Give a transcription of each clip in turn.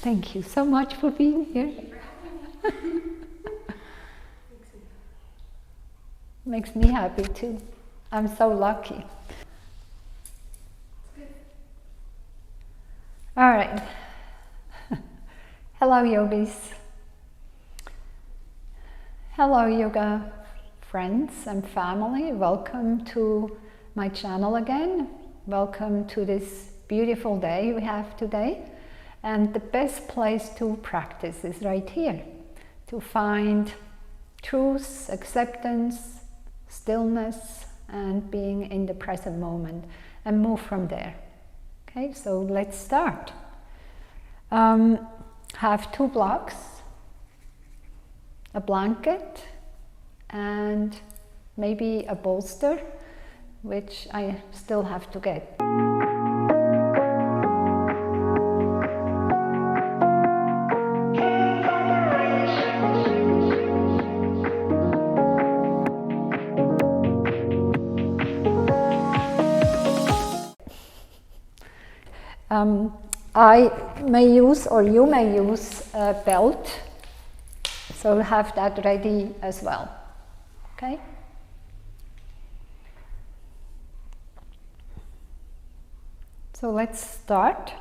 Thank you so much for being here. Makes me happy too. I'm so lucky. All right. Hello, yogis. Hello, yoga friends and family. Welcome to my channel again. Welcome to this beautiful day we have today. And the best place to practice is right here, to find truth, acceptance, stillness, and being in the present moment, and move from there. Okay, so let's start. Have 2 blocks, a blanket, and maybe a bolster, which I still have to get. I may use, or you may use, a belt, so have that ready as well. Okay? So let's start.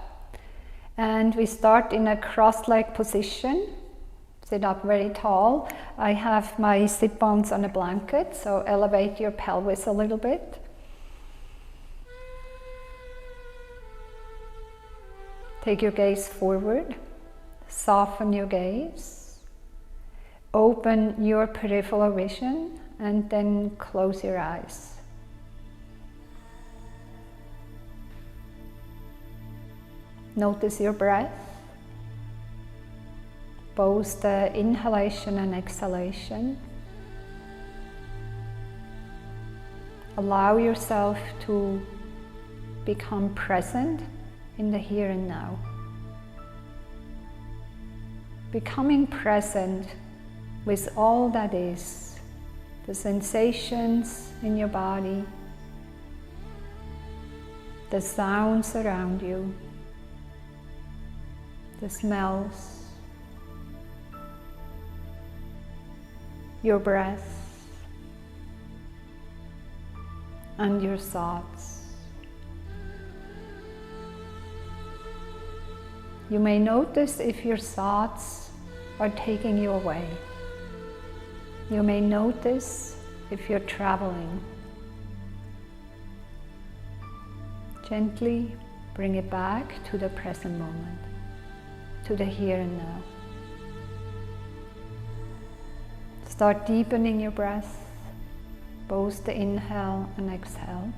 And we start in a cross-leg position. Sit up very tall. I have my sit bones on a blanket, so elevate your pelvis a little bit. Take your gaze forward, soften your gaze, open your peripheral vision, and then close your eyes. Notice your breath, both the inhalation and exhalation. Allow yourself to become present in the here and now. Becoming present with all that is, the sensations in your body, the sounds around you, the smells, your breath, and your thoughts. You may notice if your thoughts are taking you away. You may notice if you're traveling. Gently bring it back to the present moment, to the here and now. Start deepening your breath, both the inhale and exhale.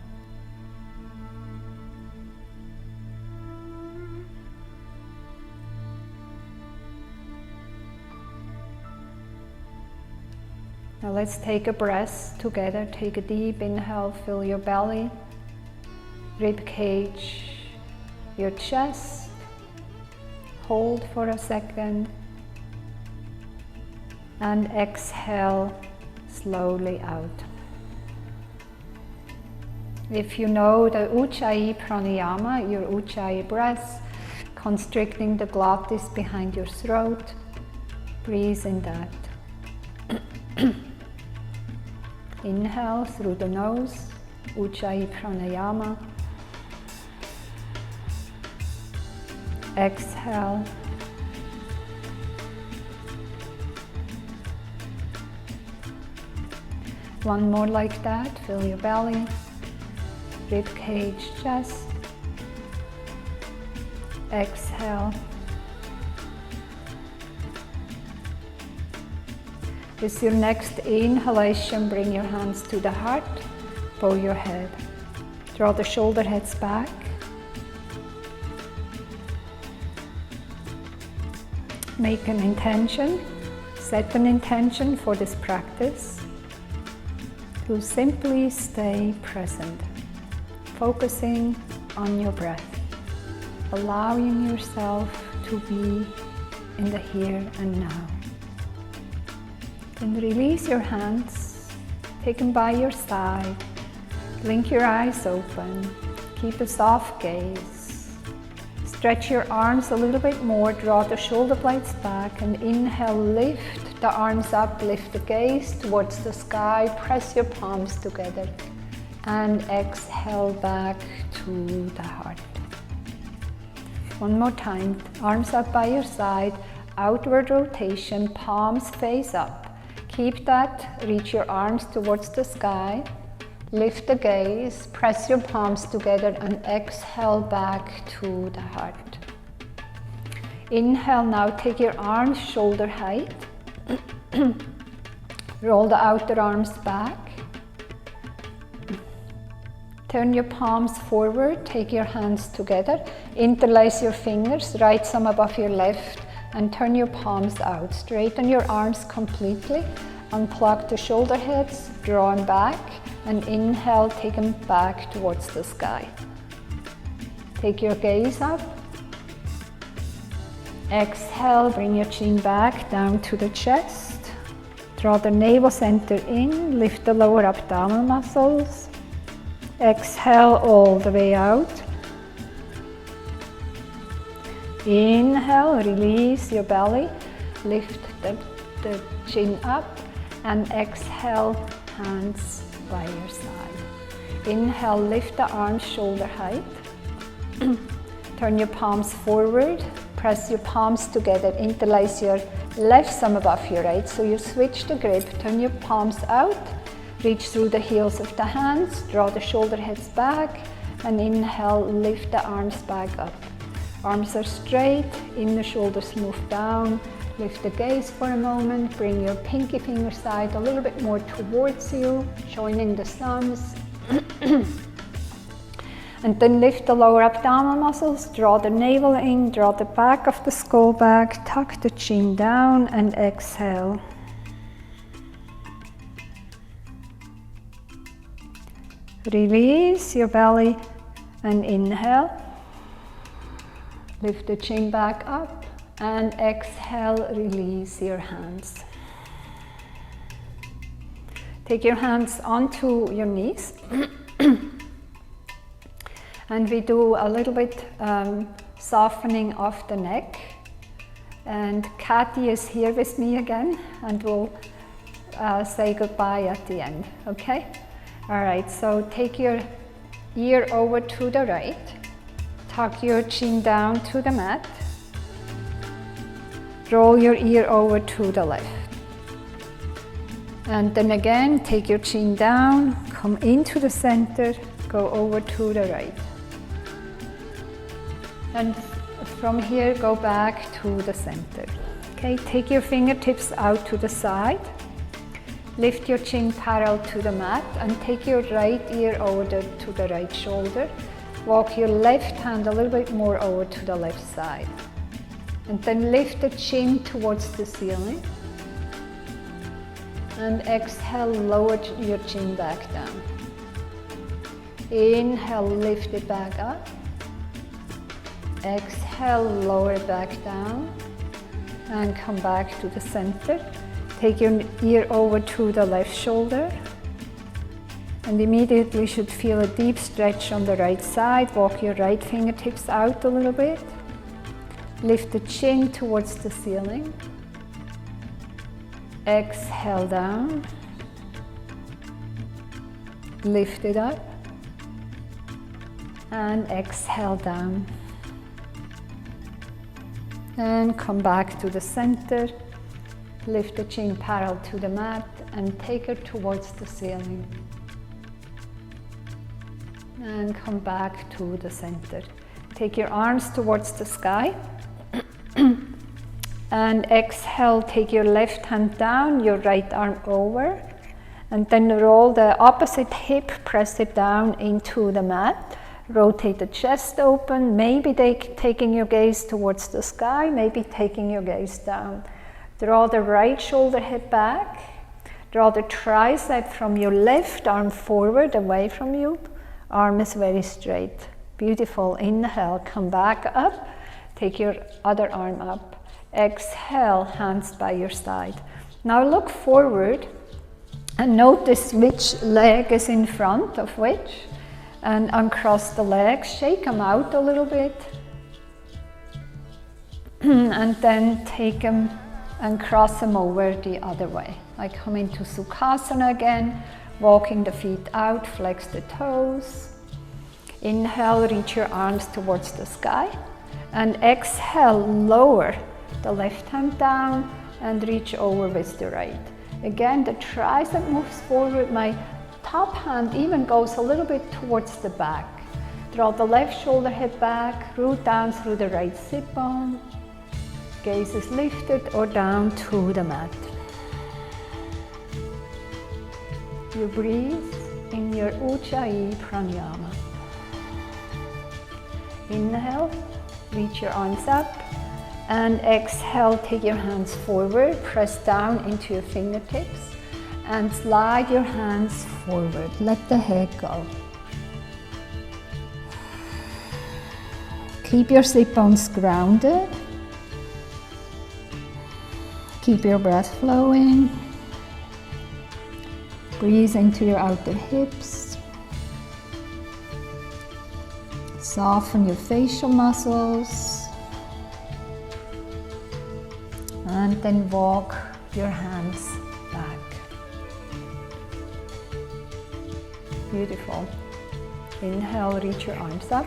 Now let's take a breath together. Take a deep inhale, fill your belly, rib cage, your chest. Hold for a second. And exhale slowly out. If you know the Ujjayi pranayama, your Ujjayi breath, constricting the glottis behind your throat, breathe in that. Inhale through the nose, Ujjayi pranayama. Exhale. One more like that. Fill your belly, rib cage, chest. Exhale. With your next inhalation, bring your hands to the heart, bow your head. Draw the shoulder heads back. Make an intention, set an intention for this practice to simply stay present, focusing on your breath, allowing yourself to be in the here and now. Then release your hands, take them by your side, blink your eyes open, keep a soft gaze, Stretch your arms a little bit more, draw the shoulder blades back, and inhale, lift the arms up, lift the gaze towards the sky, press your palms together, and exhale back to the heart. One more time, arms up by your side, outward rotation, palms face up. Keep that, reach your arms towards the sky, lift the gaze, press your palms together, and exhale back to the heart. Inhale, now take your arms shoulder height. Roll the outer arms back. Turn your palms forward, take your hands together, interlace your fingers, right thumb above your left, and turn your palms out. Straighten your arms completely, unplug the shoulder heads, draw them back, and inhale, take them back towards the sky. Take your gaze up. Exhale, bring your chin back down to the chest. Draw the navel center in, lift the lower abdominal muscles. Exhale all the way out. Inhale, release your belly, lift the chin up, and exhale, hands by your side. Inhale, lift the arms shoulder height. Turn your palms forward, press your palms together, interlace your left thumb above your right, so you switch the grip, turn your palms out, reach through the heels of the hands, draw the shoulder heads back, and inhale, lift the arms back up. Arms are straight, inner shoulders move down, lift the gaze for a moment, bring your pinky finger side a little bit more towards you, joining the thumbs. And then lift the lower abdominal muscles, draw the navel in, draw the back of the skull back, tuck the chin down, and exhale. Release your belly and inhale. Lift the chin back up and exhale, release your hands. Take your hands onto your knees. And we do a little bit softening of the neck. And Kathy is here with me again, and we'll say goodbye at the end, okay? All right, so take your ear over to the right, tuck your chin down to the mat, roll your ear over to the left. And then again, take your chin down, come into the center, go over to the right. And from here, go back to the center. Okay, take your fingertips out to the side. Lift your chin parallel to the mat and take your right ear over to the right shoulder. Walk your left hand a little bit more over to the left side. And then lift the chin towards the ceiling. And exhale, lower your chin back down. Inhale, lift it back up. Exhale, lower it back down. And come back to the center. Take your ear over to the left shoulder. And immediately you should feel a deep stretch on the right side. Walk your right fingertips out a little bit. Lift the chin towards the ceiling. Exhale down. Lift it up. And exhale down. And come back to the center. Lift the chin parallel to the mat and take it towards the ceiling. And come back to the center. Take your arms towards the sky. And exhale, take your left hand down, your right arm over. And then roll the opposite hip, press it down into the mat. Rotate the chest open, maybe taking your gaze towards the sky, maybe taking your gaze down. Draw the right shoulder head back. Draw the tricep from your left arm forward, away from you. Arm is very straight. Beautiful. Inhale, come back up. Take your other arm up. Exhale, hands by your side. Now look forward and notice which leg is in front of which. And uncross the legs, shake them out a little bit. And then take them and cross them over the other way. Like come into Sukhasana again, walking the feet out, flex the toes. Inhale, reach your arms towards the sky. And exhale, lower the left hand down and reach over with the right. Again, the tricep moves forward. My top hand even goes a little bit towards the back. Draw the left shoulder head back, root down through the right sit bone. Gaze is lifted or down to the mat. You breathe in your Ujjayi pranayama. Inhale, reach your arms up, and exhale, take your hands forward, press down into your fingertips, and slide your hands forward. Let the head go. Keep your sit bones grounded. Keep your breath flowing. Breathe into your outer hips. Soften your facial muscles. And then walk your hands back. Beautiful. Inhale, reach your arms up.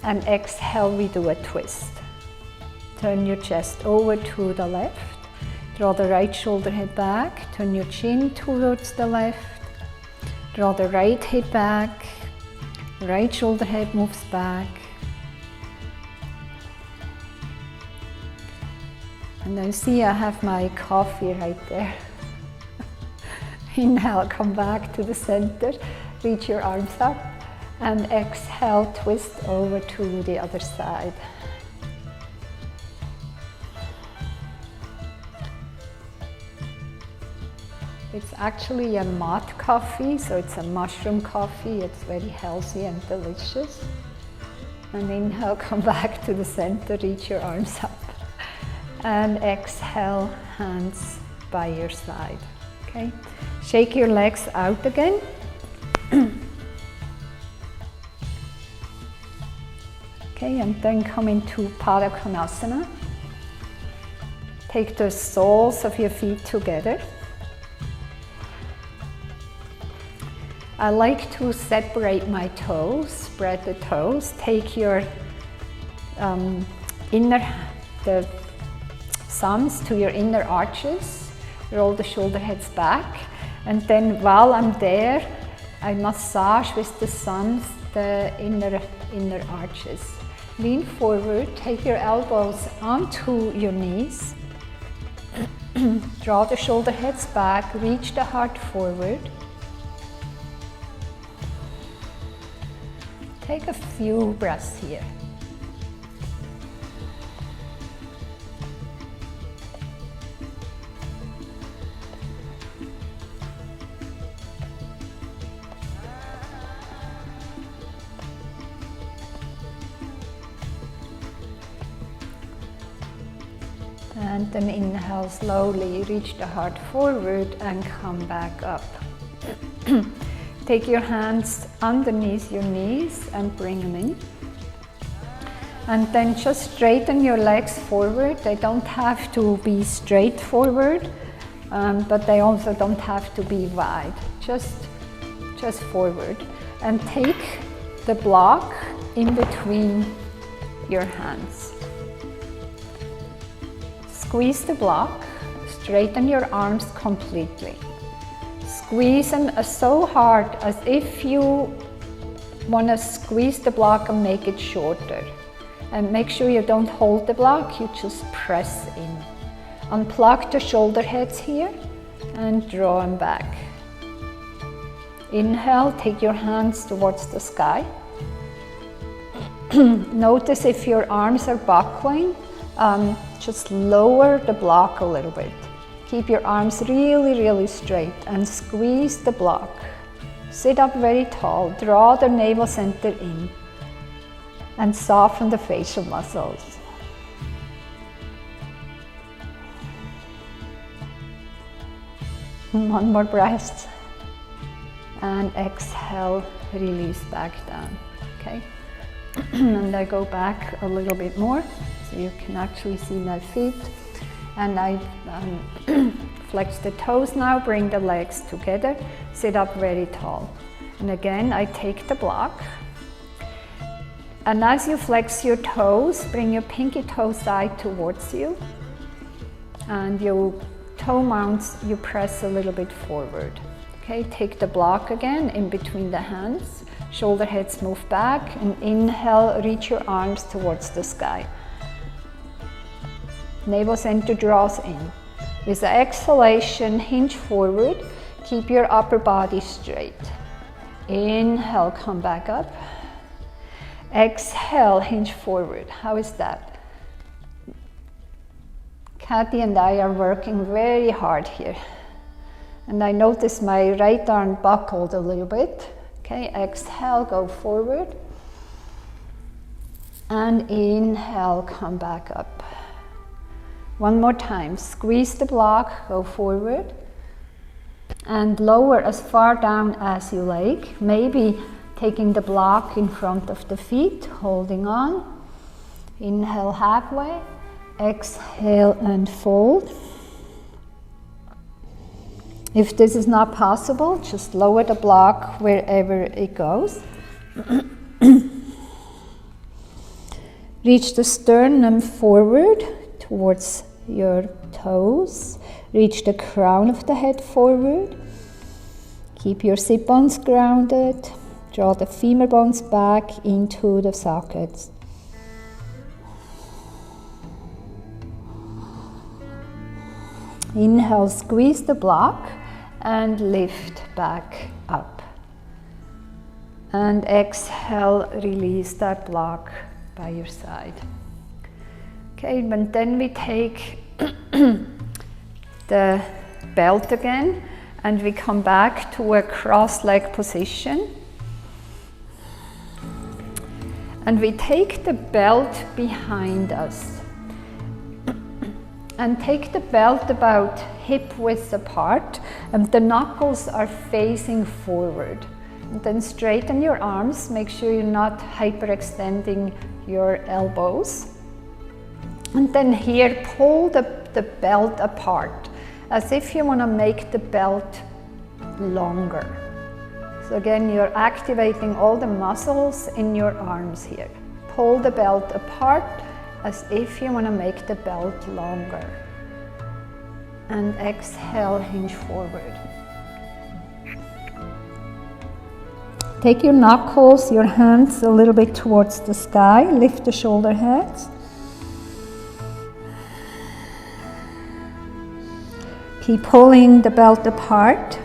And exhale, we do a twist. Turn your chest over to the left. Draw the right shoulder head back. Turn your chin towards the left. Draw the right hip back. Right shoulder head moves back. And then see, I have my coffee right there. Inhale, come back to the center. Reach your arms up. And exhale, twist over to the other side. It's actually a mat coffee, so it's a mushroom coffee. It's very healthy and delicious. And inhale, come back to the center, reach your arms up. And exhale, hands by your side. Okay? Shake your legs out again. Okay, and then come into Pada Konasana. Take the soles of your feet together. I like to separate my toes, spread the toes. Take your the thumbs to your inner arches. Roll the shoulder heads back. And then while I'm there, I massage with the thumbs the inner arches. Lean forward, take your elbows onto your knees. Draw the shoulder heads back, reach the heart forward. Take a few breaths here. And then inhale slowly, reach the heart forward and come back up. Take your hands underneath your knees and bring them in. And then just straighten your legs forward. They don't have to be straight forward, but they also don't have to be wide. Just forward. And take the block in between your hands. Squeeze the block, straighten your arms completely. Squeeze them so hard as if you want to squeeze the block and make it shorter. And make sure you don't hold the block, you just press in. Unplug the shoulder heads here and draw them back. Inhale, take your hands towards the sky. Notice if your arms are buckling, just lower the block a little bit. Keep your arms really, really straight and squeeze the block. Sit up very tall, draw the navel center in and soften the facial muscles. One more breath. And exhale, release back down, okay? And I go back a little bit more. so you can actually see my feet. And I flex the toes now, bring the legs together, sit up very tall. And again, I take the block. And as you flex your toes, bring your pinky toe side towards you. And your toe mounts, you press a little bit forward. Okay, take the block again in between the hands. Shoulder heads move back, and inhale, reach your arms towards the sky. Navel center draws in. With the exhalation, hinge forward. Keep your upper body straight. Inhale, come back up. Exhale, hinge forward. How is that? Kathy and I are working very hard here. And I notice my right arm buckled a little bit. Okay, exhale, go forward. And inhale, come back up. One more time, squeeze the block, go forward. And lower as far down as you like. Maybe taking the block in front of the feet, holding on. Inhale halfway, exhale and fold. If this is not possible, just lower the block wherever it goes. Reach the sternum forward towards your toes. Reach the crown of the head forward. Keep your sit bones grounded. Draw the femur bones back into the sockets. Inhale, squeeze the block and lift back up. And exhale, release that block by your side. Okay, and then we take the belt again and we come back to a cross-leg position. And we take the belt behind us. And take the belt about hip width apart, and the knuckles are facing forward. And then straighten your arms, make sure you're not hyperextending your elbows. And then here, pull the belt apart, as if you want to make the belt longer. So again, you're activating all the muscles in your arms here. Pull the belt apart, as if you want to make the belt longer. And exhale, hinge forward. Take your knuckles, your hands a little bit towards the sky. Lift the shoulder heads. Keep pulling the belt apart.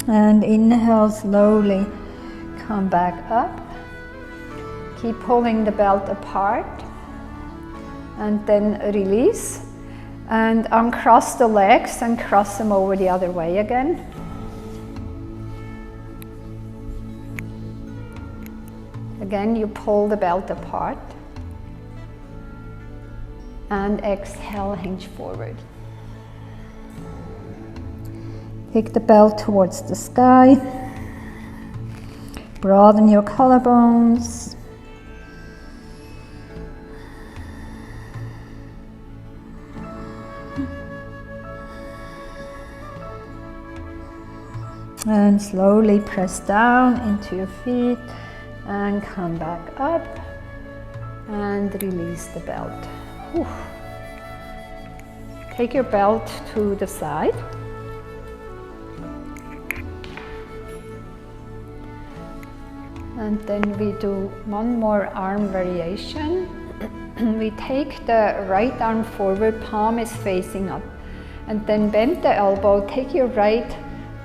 And inhale, slowly come back up. Keep pulling the belt apart. And then release. And uncross the legs and cross them over the other way again. Again, you pull the belt apart. And exhale, hinge forward. Take the belt towards the sky. Broaden your collarbones. And slowly press down into your feet and come back up and release the belt. Whew. Take your belt to the side. And then we do one more arm variation. We take the right arm forward, palm is facing up. And then bend the elbow, take your right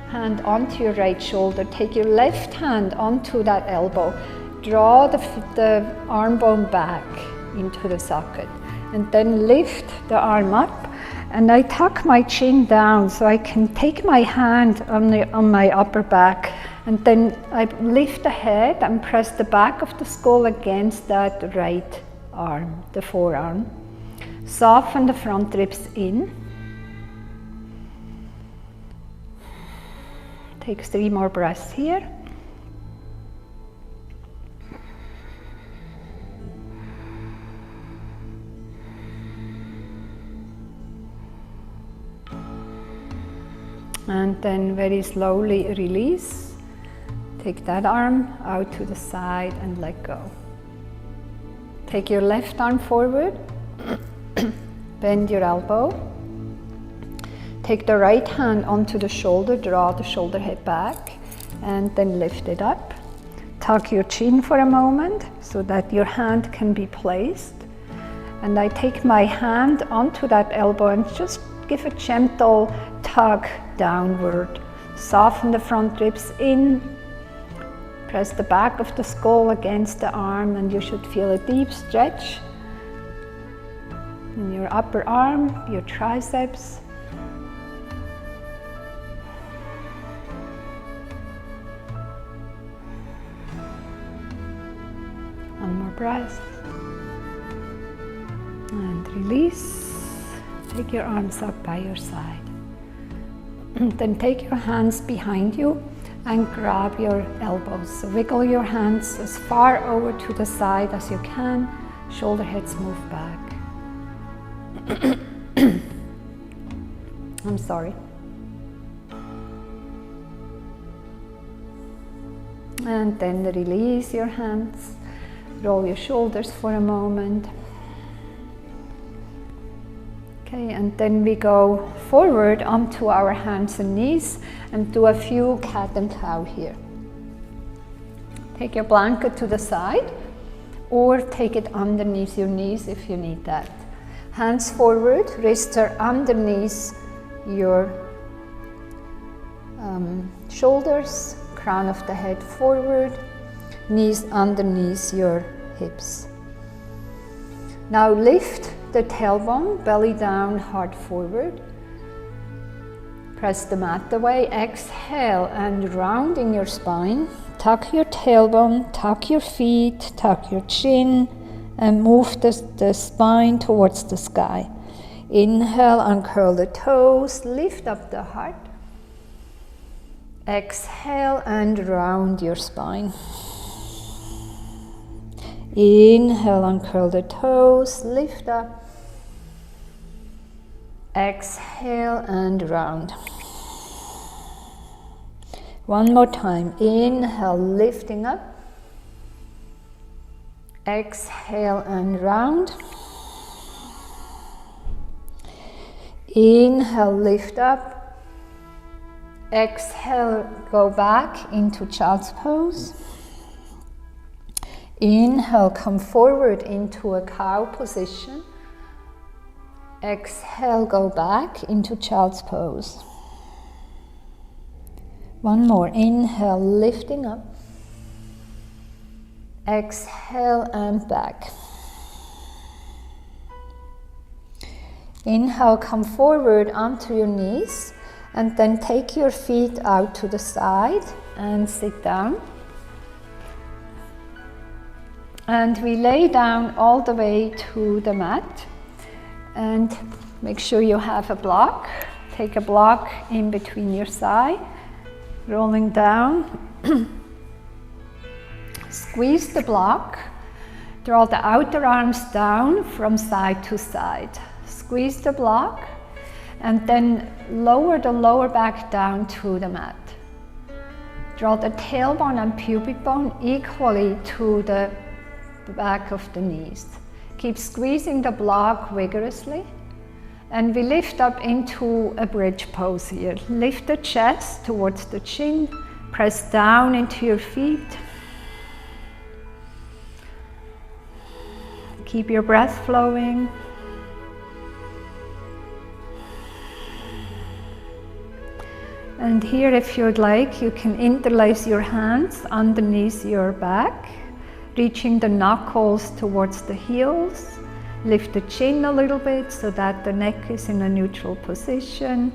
hand onto your right shoulder, take your left hand onto that elbow. Draw the arm bone back into the socket. And then lift the arm up. And I tuck my chin down so I can take my hand on my upper back. And then I lift the head and press the back of the skull against that right arm, the forearm. Soften the front ribs in. Take 3 more breaths here. And then very slowly release. Take that arm out to the side and let go. Take your left arm forward, bend your elbow. Take the right hand onto the shoulder, draw the shoulder head back, and then lift it up. Tuck your chin for a moment so that your hand can be placed. And I take my hand onto that elbow and just give a gentle tug downward. Soften the front ribs in. Press the back of the skull against the arm, and you should feel a deep stretch in your upper arm, your triceps. One more breath. And release. Take your arms up by your side. Then take your hands behind you and grab your elbows. So wiggle your hands as far over to the side as you can. Shoulder heads move back. I'm sorry. And then release your hands. Roll your shoulders for a moment. Okay, and then we go forward onto our hands and knees and do a few cat and cow here. Take your blanket to the side or take it underneath your knees if you need that. Hands forward, wrists are underneath your shoulders, crown of the head forward, knees underneath your hips. Now lift the tailbone, belly down, heart forward. Press the mat away, exhale and round in your spine. Tuck your tailbone, tuck your feet, tuck your chin, and move the spine towards the sky. Inhale, uncurl the toes, lift up the heart. Exhale and round your spine. Inhale, uncurl the toes, lift up. Exhale and round. One more time. Inhale, lifting up. Exhale and round. Inhale, lift up. Exhale, go back into child's pose. Inhale, come forward into a cow position. Exhale, go back into child's pose. One more. Inhale, lifting up. Exhale and back. Inhale, come forward onto your knees and then take your feet out to the side and sit down. And we lay down all the way to the mat. And make sure you have a block. Take a block in between your thigh, rolling down. Squeeze the block. Draw the outer arms down from side to side. Squeeze the block and then lower the lower back down to the mat. Draw the tailbone and pubic bone equally to the back of the knees. Keep squeezing the block vigorously, and we lift up into a bridge pose here. Lift the chest towards the chin, press down into your feet. Keep your breath flowing. And here, if you'd like, you can interlace your hands underneath your back, reaching the knuckles towards the heels. Lift the chin a little bit so that the neck is in a neutral position.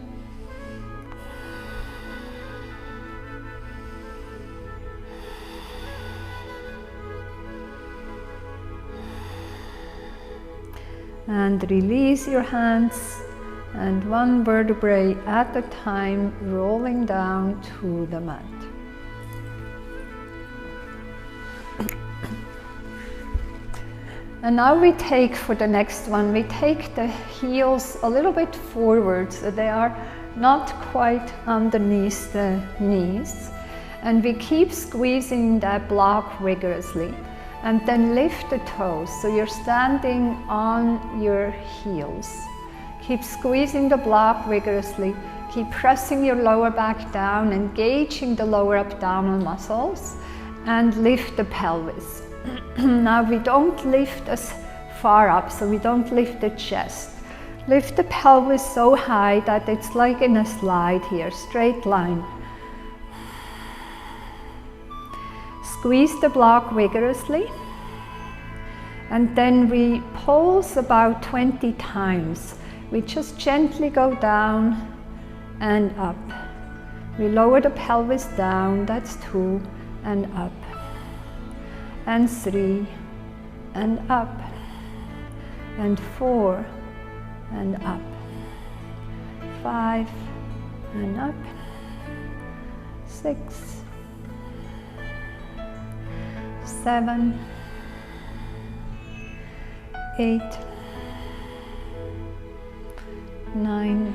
And release your hands, and one vertebrae at a time, rolling down to the mat. And now we take, for the next one, we take the heels a little bit forward, so they are not quite underneath the knees. And we keep squeezing that block vigorously. And then lift the toes, so you're standing on your heels. Keep squeezing the block vigorously. Keep pressing your lower back down, engaging the lower abdominal muscles, and lift the pelvis. Now we don't lift as far up, so we don't lift the chest. Lift the pelvis so high that it's like in a slide here, straight line. Squeeze the block vigorously, and then we pulse about 20 times. We just gently go down and up. We lower the pelvis down, that's 2, and up, and 3, and up, and 4, and up, 5, and up, 6, 7, 8, 9,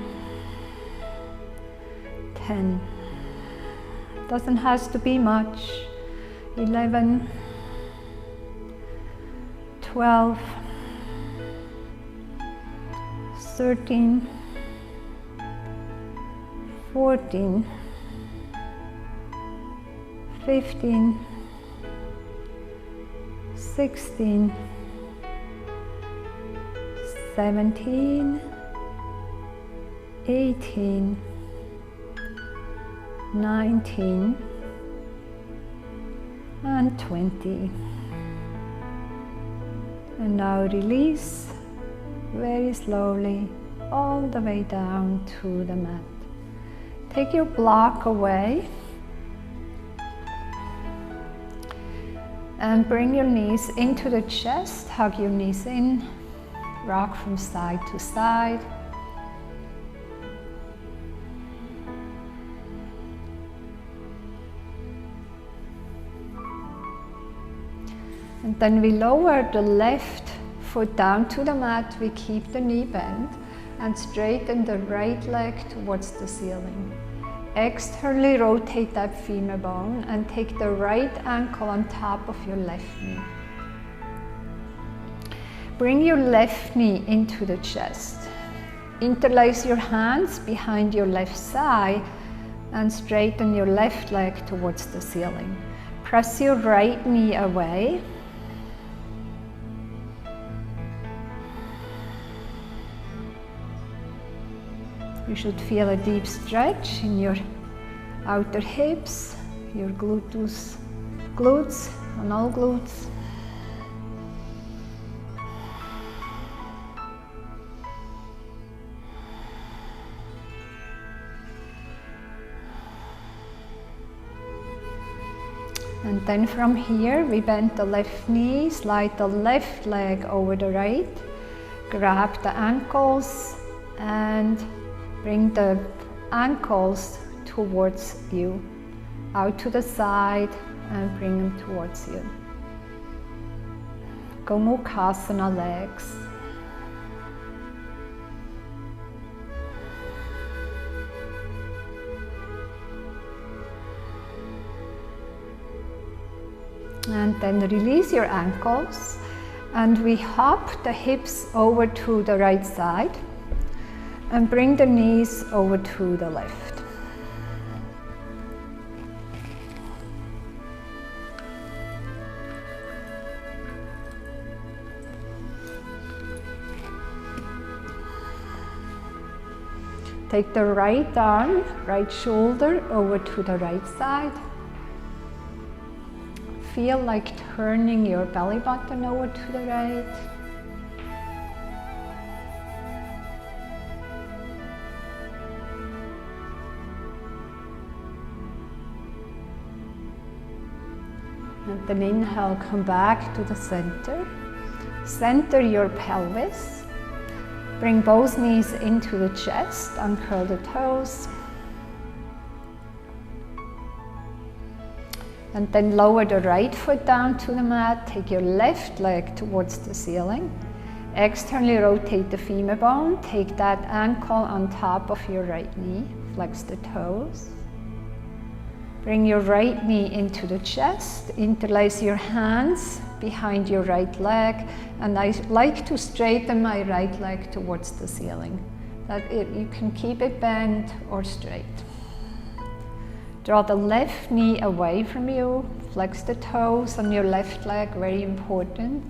10. Doesn't have to be much. 11, 12, 13, 14, 15, 16, 17, 18, 19, and 20. And now release very slowly all the way down to the mat. Take your block away and bring your knees into the chest, hug your knees in, rock from side to side. And then we lower the left foot down to the mat. We keep the knee bent and straighten the right leg towards the ceiling. Externally rotate that femur bone and take the right ankle on top of your left knee. Bring your left knee into the chest. Interlace your hands behind your left side and straighten your left leg towards the ceiling. Press your right knee away. You should feel a deep stretch in your outer hips, your glutes on all glutes. And then from here, we bend the left knee, slide the left leg over the right, grab the ankles and bring the ankles towards you, out to the side and bring them towards you. Gomukhasana legs. And then release your ankles and we hop the hips over to the right side and bring the knees over to the left. Take the right arm, right shoulder over to the right side. Feel like turning your belly button over to the right. And then inhale, come back to the center. Center your pelvis. Bring both knees into the chest, uncurl the toes. And then lower the right foot down to the mat. Take your left leg towards the ceiling. Externally rotate the femur bone. Take that ankle on top of your right knee. Flex the toes. Bring your right knee into the chest. Interlace your hands behind your right leg. And I like to straighten my right leg towards the ceiling. You can keep it bent or straight. Draw the left knee away from you. Flex the toes on your left leg, very important.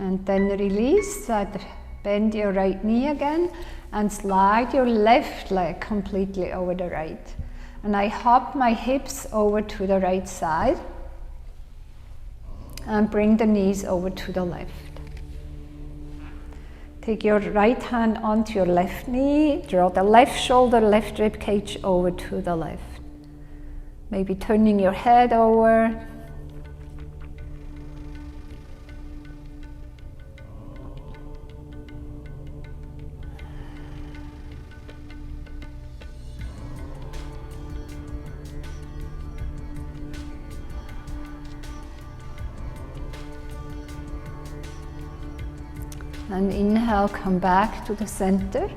And then release, bend your right knee again and slide your left leg completely over the right. And I hop my hips over to the right side and bring the knees over to the left. Take your right hand onto your left knee, draw the left shoulder, left rib cage over to the left. Maybe turning your head over. And inhale, come back to the center.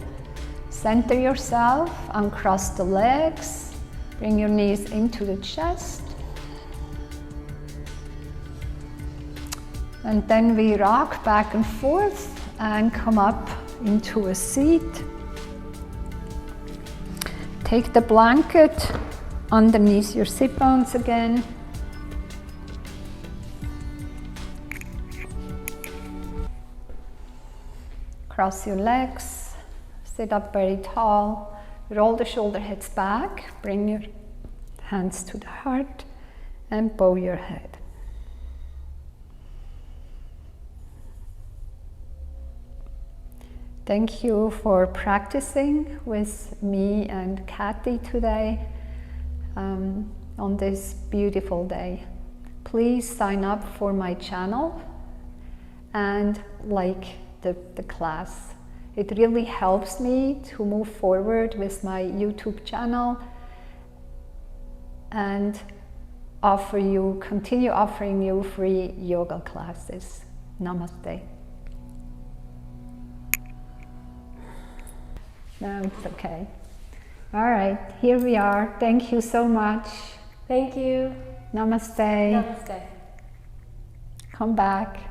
Center yourself, uncross the legs, bring your knees into the chest. And then we rock back and forth and come up into a seat. Take the blanket underneath your sit bones again. Cross your legs, sit up very tall, roll the shoulder heads back, bring your hands to the heart and bow your head. Thank you for practicing with me and Kathy today on this beautiful day. Please sign up for my channel and like the class. It really helps me to move forward with my YouTube channel and continue offering you free yoga classes. Namaste. No, it's okay. All right, here we are. Thank you so much. Thank you. Namaste. Namaste. Come back.